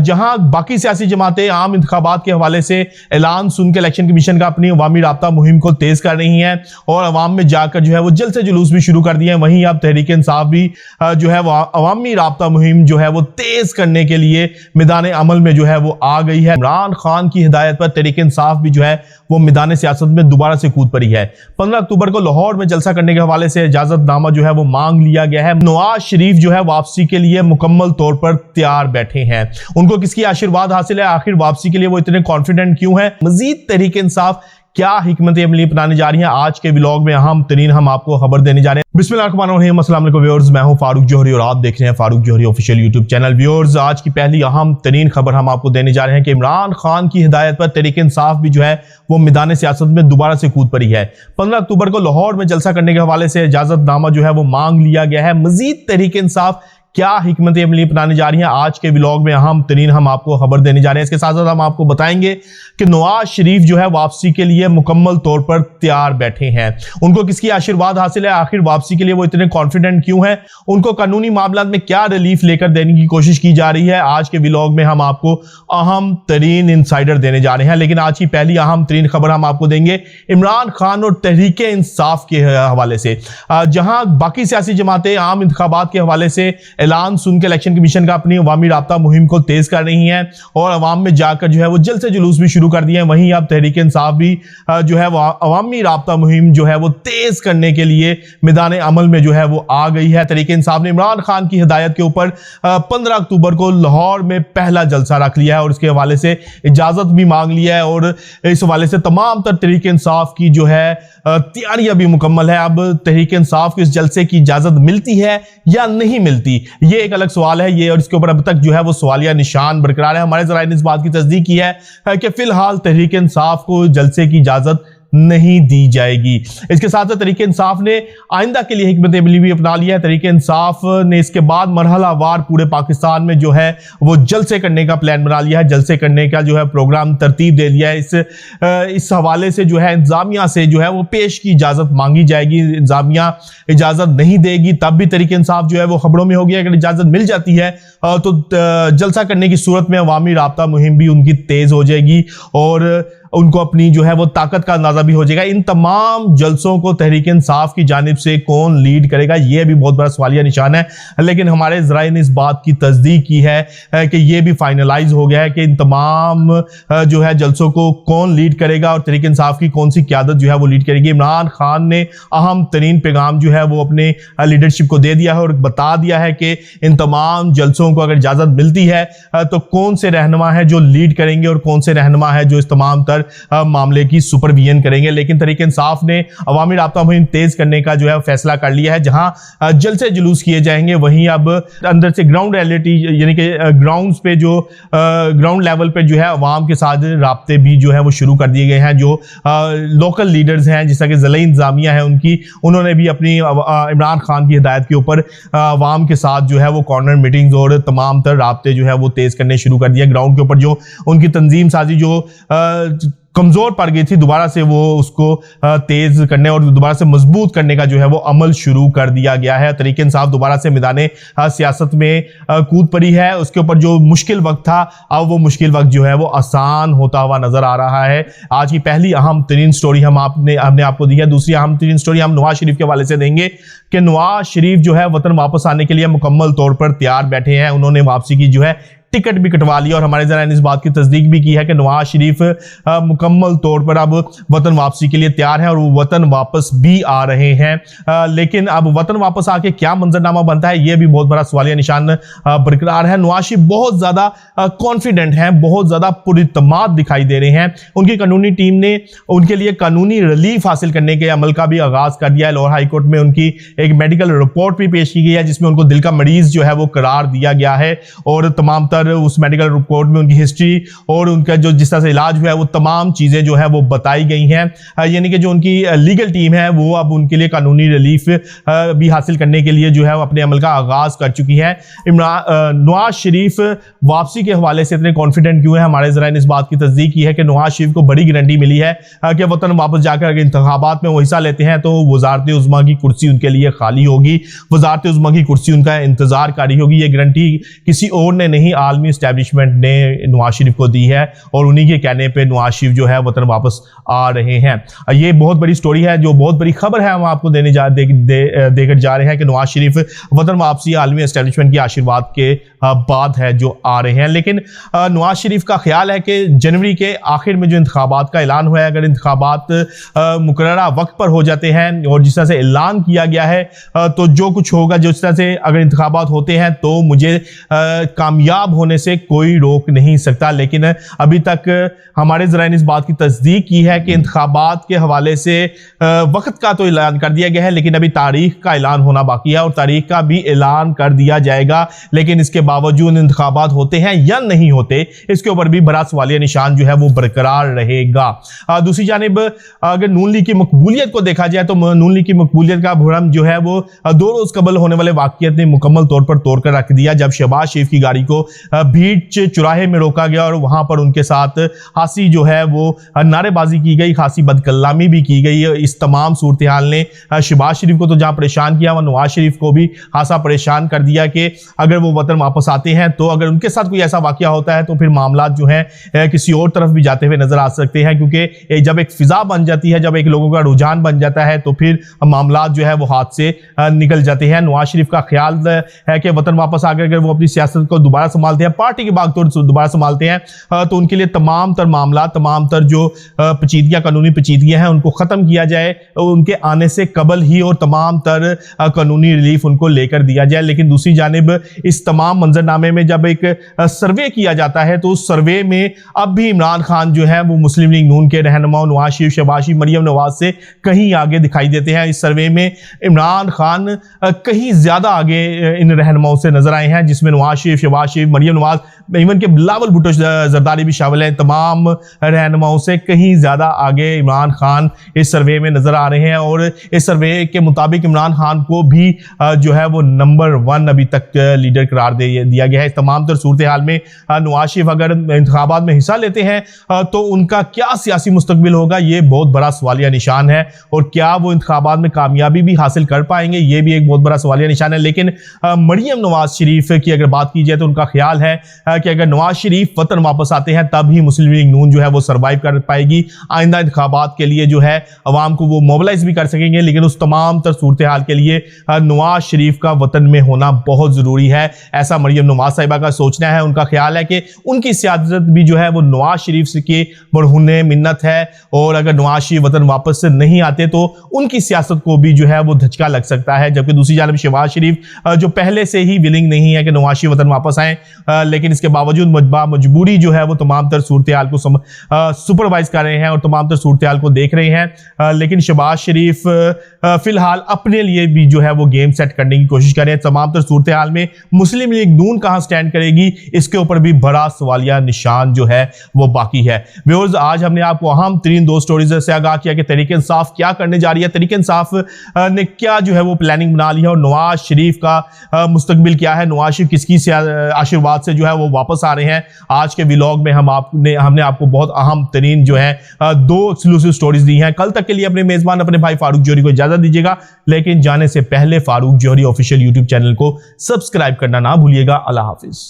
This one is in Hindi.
जहां बाकी सियासी जमातें आम इंतखाबात के हवाले से ऐलान सुन के इलेक्शन कमीशन का अपनी अवामी राब्ता मुहिम को तेज कर रही हैं और अवाम में जाकर जो है वो जलसे जुलूस भी शुरू कर दिए हैं। वहीं अब तहरीक इंसाफ भी जो है वो अवामी राब्ता मुहिम जो है वो तेज करने के लिए मैदान अमल में जो है वो आ गई है। इमरान खान की हिदायत पर तहरीक इंसाफ भी जो है वो मैदान सियासत में दोबारा से कूद पड़ी है। 15 अक्टूबर को लाहौर में जलसा करने के हवाले से इजाजतनामा जो है वो मांग लिया गया है। नवाज शरीफ जो है वापसी के लिए मुकम्मल तौर पर तैयार बैठे हैं। उनको किसकी आशीर्वाद हासिल है, आखिर वापसी के लिए वो इतने कॉन्फिडेंट क्यों है, मजीद तहरीक इंसाफ क्या हिकमत अमली अपनाने जा रही है, आज के व्लॉग में अहम तरीन हम आपको खबर देने जा रहे हैं। बिस्मिल्लाहिर्रहमानिर्रहीम, अस्सलाम वालेकुम व्यूअर्स, मैं हूं फारूक जौहरी और आप देख रहे हैं फारूक जौहरी ऑफिशियल यूट्यूब चैनल। व्यूअर्स, आज की पहली अहम तरीन खबर हम आपको देने जा रहे हैं कि इमरान खान की हिदायत पर तहरीक इंसाफ भी जो है वो मैदान सियासत में दोबारा से कूद पड़ी है। 15 अक्टूबर को लाहौर में जलसा करने के हवाले से इजाजतनामा जो है वो मांग लिया गया है। मजीद तहरीक इंसाफ क्या हिकमत अमली अपनाने जा रही है, आज के व्लॉग में अहम तरीन हम आपको खबर देने जा रहे हैं। इसके साथ साथ हम आपको बताएंगे कि नवाज शरीफ जो है वापसी के लिए मुकम्मल तौर पर तैयार बैठे हैं। उनको किसकी आशीर्वाद हासिल है, आखिर वापसी के लिए वो इतने कॉन्फिडेंट क्यों है, उनको कानूनी मामलात में क्या रिलीफ लेकर देने की कोशिश की जा रही है, आज के व्लॉग में हम आपको अहम तरीन इंसाइडर देने जा रहे हैं। लेकिन आज की पहली अहम तरीन खबर हम आपको देंगे इमरान खान और तहरीक इंसाफ के हवाले से। जहां बाकी सियासी जमातें आम इंतखाबात के हवाले से ऐलान सुन के इलेक्शन कमीशन का अपनी अवामी राब्ता मुहिम को तेज कर रही हैं और अवाम में जाकर जो है वो जलसे जुलूस भी शुरू कर दिए हैं। वहीं अब तहरीक इंसाफ भी जो है वो अवामी राब्ता मुहिम जो है वो तेज करने के लिए मैदान अमल में जो है वो आ गई है। तहरीक इंसाफ ने इमरान खान की हिदायत के ऊपर 15 अक्टूबर को लाहौर में पहला जलसा रख लिया है और इसके हवाले से इजाजत भी मांग लिया है और इस हवाले से तमाम तर तहरीक इंसाफ की जो है तैयारियां भी मुकम्मल है। अब तहरीक इंसाफ को इस जलसे की इजाजत मिलती है या नहीं मिलती, ये एक अलग सवाल है ये, और इसके ऊपर अब तक जो है वो सवालिया निशान बरकरार है। हमारे जराए ने इस बात की तस्दीक की है कि फिलहाल तहरीक इंसाफ को जलसे की इजाजत नहीं दी जाएगी। इसके साथ साथ तहरीक इंसाफ ने आइंदा के लिए हिकमत अमली भी अपना लिया है। तहरीक इंसाफ ने इसके बाद मरहलावार पूरे पाकिस्तान में जो है वो जलसे करने का प्लान बना लिया है, जलसे करने का जो है प्रोग्राम तरतीब दे लिया है। इस हवाले से जो है इंतजामिया से जो है वो पेश की इजाजत मांगी जाएगी। इंतजामिया इजाजत नहीं देगी तब भी तहरीक इंसाफ जो है वो खबरों में होगी। अगर इजाजत मिल जाती है तो जलसा करने की सूरत में अवामी राब्ता मुहिम भी उनकी तेज हो जाएगी और उनको अपनी जो है वो ताकत का अंदाजा भी हो जाएगा। इन तमाम जलसों को तहरीक इंसाफ की जानिब से कौन लीड करेगा, यह भी बहुत बड़ा सवालिया निशान है। लेकिन हमारे ज़राए ने इस बात की तस्दीक की है कि यह भी फाइनलाइज हो गया है कि इन तमाम जो है जलसों को कौन लीड करेगा और तहरीक इंसाफ की कौन सी क़यादत जो है वो लीड करेगी। इमरान खान ने अहम तरीन पैगाम जो है वो अपने लीडरशिप को दे दिया है और बता दिया है कि इन तमाम जलसों को अगर इजाज़त मिलती है तो कौन से रहनुमा है जो लीड करेंगे और कौन से रहनुमा है जो इस तमाम तर मामले की सुपरविजन करेंगे। लेकिन तहरीक इंसाफ ने अवामी राब्ता मुहिम तेज करने का जो है फैसला कर लिया है। जहां जलसे जुलूस किए जाएंगे वहीं अब अंदर से ग्राउंड रियलिटी यानी कि ग्राउंड्स पे जो ग्राउंड लेवल पे जो है अवाम के साथ राब्ते भी जो है वो शुरू कर दिए गए हैं। जो लोकल लीडर्स हैं जैसा कि ज़िला इंतजामिया है उन्होंने भी अपनी इमरान खान की हिदायत के ऊपर अवाम के साथ जो है वो कॉर्नर मीटिंग्स और तमाम तर राब्ते जो है वो तेज करने शुरू कर दिए। ग्राउंड के ऊपर जो उनकी तंजीम साजी जो कमजोर पड़ गई थी दोबारा से वो उसको तेज करने और दोबारा से मजबूत करने का जो है वो अमल शुरू कर दिया गया है। तहरीक इंसाफ दोबारा से मैदान सियासत में कूद पड़ी है। उसके ऊपर जो मुश्किल वक्त था अब वो मुश्किल वक्त जो है वो आसान होता हुआ नजर आ रहा है। आज की पहली अहम तरीन स्टोरी हमने आपको दी है। दूसरी अहम तरीन स्टोरी हम नवाज शरीफ के हवाले से देंगे कि नवाज शरीफ जो है वतन वापस आने के लिए मुकम्मल तौर पर तैयार बैठे हैं। उन्होंने वापसी की जो है टिकट भी कटवा लिया और हमारे ज़राए ने इस बात की तस्दीक भी की है कि नवाज शरीफ मुकम्मल तौर पर अब वतन वापसी के लिए तैयार हैं और वो वतन वापस भी आ रहे हैं। लेकिन अब वतन वापस आके क्या मंजरनामा बनता है ये भी बहुत बड़ा सवालिया निशान बरकरार है। नवाज शरीफ बहुत ज़्यादा कॉन्फिडेंट हैं, बहुत ज़्यादा पुरइत्माद दिखाई दे रहे हैं। उनकी कानूनी टीम ने उनके लिए कानूनी रिलीफ हासिल करने के अमल का भी आगाज़ कर दिया है। लाहौर हाई कोर्ट में उनकी एक मेडिकल रिपोर्ट भी पेश की गई है जिसमें उनको दिल का मरीज जो है वो करार दिया गया है और तमाम तर उस मेडिकल रिपोर्ट में उनकी हिस्ट्री और उनका जो जिस तरह से इलाज हुआ है वो तमाम चीजें जो है वो बताई गई हैं। यानी कि जो उनकी लीगल टीम है वो अब उनके लिए कानूनी रिलीफ भी हासिल करने के लिए जो है अपने अमल का आगाज कर चुकी है। नवाज शरीफ वापसी के हवाले से इतने कॉन्फिडेंट क्यों है, हमारे ज़राए ने इस बात की तस्दीक की है कि नवाज शरीफ को बड़ी गारंटी मिली है कि वतन वापस जाकर अगर इंतखाबात में वो हिस्सा लेते हैं तो वज़ारत उज़्मा की कुर्सी उनके लिए खाली होगी, वज़ारत उज़्मा की कुर्सी उनका इंतजार कर रही होगी। ये गारंटी किसी और ने नहीं आलमी एस्टेब्लिशमेंट ने नवाज शरीफ को दी है और उन्हीं के कहने पे नवाज शरीफ जो है वतन वापस आ रहे हैं। ये बहुत बड़ी स्टोरी है, जो बहुत बड़ी खबर है, हम आपको देकर जा रहे हैं कि नवाज शरीफ वतन वापसी आलमी एस्टेब्लिशमेंट के आशीर्वाद के बाद है जो आ रहे हैं। लेकिन नवाज शरीफ का ख्याल है कि जनवरी के आखिर में जो इंतखाबात का ऐलान हुआ है, अगर इंतखाबात मुकर्ररा वक्त पर हो जाते हैं और जिस तरह से ऐलान किया गया है, तो जो कुछ होगा, जिस तरह से अगर इंतखाबात होते हैं तो मुझे कामयाब होने से कोई रोक नहीं सकता। लेकिन अभी तक हमारे ज़राइन इस बात की तस्दीक की है कि इंतखाबात के हवाले से वक्त का तो ऐलान कर दिया गया है, लेकिन अभी तारीख का ऐलान होना बाकी है और तारीख का भी ऐलान कर दिया जाएगा। लेकिन इसके बावजूद इंतखाबात होते हैं या नहीं होते, इसके ऊपर भी बड़ा सवालिया निशान जो है वो बरकरार रहेगा। दूसरी जानिब अगर नून लीग की मकबूलियत को देखा जाए तो नून लीग की मकबूलियत का भ्रम जो है वो 2 रोज कबल होने वाले वाकईत ने मुकम्मल तौर पर तोड़कर रख दिया, जब शहबाज शरीफ की गाड़ी को भीड़ चौराहे में रोका गया और वहां पर उनके साथ हासी जो है वो नारेबाजी की गई, खासी बदकलामी भी की गई। इस तमाम सूरत हाल ने शहबाज शरीफ को तो जहां परेशान किया, वह नवाज शरीफ को भी खासा परेशान कर दिया कि अगर वो वतन वापस आते हैं तो अगर उनके साथ कोई ऐसा वाकया होता है तो फिर मामला जो है किसी और तरफ भी जाते हुए नजर आ सकते हैं, क्योंकि जब एक फिजा बन जाती है, जब एक लोगों का रुझान बन जाता है तो फिर मामला जो है वो हाथ से निकल जाते हैं। नवाज शरीफ का ख्याल है कि वतन वापस आकर अगर वो अपनी सियासत को दोबारा संभालते हैं, पार्टी की बागडोर दोबारा संभालते हैं, तो उनके लिए तमाम तर मामला, तमाम तर जो पेचीदगियां, कानूनी पेचीदगियां हैं, उनको खत्म किया जाए उनके आने से कबल ही और तमाम तर कानूनी रिलीफ उनको लेकर दिया जाए। लेकिन दूसरी जानिब इस तमाम मंजरनामे में जब एक सर्वे किया जाता है तो उस सर्वे में अब भी इमरान खान जो है वो मुस्लिम लीग नून के रहनुमाओं नवाज शरीफ, शहबाज शरीफ, मरियम नवाज से कहीं आगे दिखाई देते हैं। इस सर्वे में इमरान खान कहीं ज्यादा आगे इन रहनुमाओं से नजर आए हैं, जिसमें नवाज शरीफ, शहबाज शरीफ, मरियम नवाज, इवन के बिलावल भुट्टो जरदारी भी शामिल हैं। तमाम रहनुमाओं से कहीं ज्यादा आगे इमरान खान इस सर्वे में नजर आ रहे हैं और इस सर्वे के मुताबिक इमरान खान को भी जो है वो नंबर 1 अभी तक लीडर करार दिया गया है। इस तमाम तर सूरत हाल में नवाज शरीफ अगर इंतखाबात में हिस्सा लेते हैं तो उनका क्या सियासी मुस्तकबिल होगा, ये बहुत बड़ा सवालिया निशान है। और क्या वो इंतखाबात में कामयाबी भी हासिल कर पाएंगे, ये भी एक बहुत बड़ा सवालिया निशान है। लेकिन मरियम नवाज शरीफ की अगर बात की जाए तो उनका ख्याल है कि अगर नवाज शरीफ वतन वापस आते हैं तब ही मुस्लिम लीग नून जो है वो सर्वाइव कर पाएगी। आइंदा इंतखाबात के लिए जो है अवाम को वो मोबिलाइज भी कर सकेंगे, लेकिन उस तमाम तर सूरत हाल के लिए नवाज शरीफ का वतन में होना बहुत जरूरी है। ऐसा मरियम नवाज साहिबा का सोचना है। उनका ख्याल है कि उनकी सियासत भी जो है वो नवाज शरीफ के मरहूने मिन्नत है और अगर नवाज शरीफ वतन वापस से नहीं आते तो उनकी सियासत को भी जो है वो धचका लग सकता है। जबकि दूसरी जानब शहबाज शरीफ जो पहले से ही विलिंग नहीं है कि नवाज शरीफ वतन वापस आए, लेकिन इसके बावजूद मजबूरी जो है वो तमाम तर सूरत हाल को सुपरवाइज कर रहे हैं और तमाम तर सूरत हाल को देख रहे हैं। लेकिन शहबाज शरीफ फिलहाल अपने लिए भी जो है वो गेम सेट करने की कोशिश कर रहे हैं। तमाम तर सूरत हाल में मुस्लिम लीग नून कहां स्टैंड करेगी, इसके ऊपर भी बड़ा सवालिया निशान जो है वो बाकी है। व्यूअर्स, आज हमने आपको अहम तरीन 2 स्टोरीज से आगाह किया कि तहरीक इंसाफ क्या करने जा रही है, तहरीक इंसाफ ने क्या जो है वो प्लानिंग बना ली है और नवाज शरीफ का मुस्तकबिल क्या है, नवाज शरीफ किसकी आशीर्वाद से जो है वो वापस आ रहे हैं। आज के व्लॉग में हमने आपको बहुत अहम तरीन जो है 2 एक्सक्लूसिव स्टोरीज दी हैं। कल तक के लिए अपने मेजबान अपने भाई फारूक जोहरी को इजाजत दीजिएगा, लेकिन जाने से पहले फारूक जोहरी ऑफिशियल यूट्यूब चैनल को सब्सक्राइब करना ना भूलिएगा। अल्लाह हाफिज।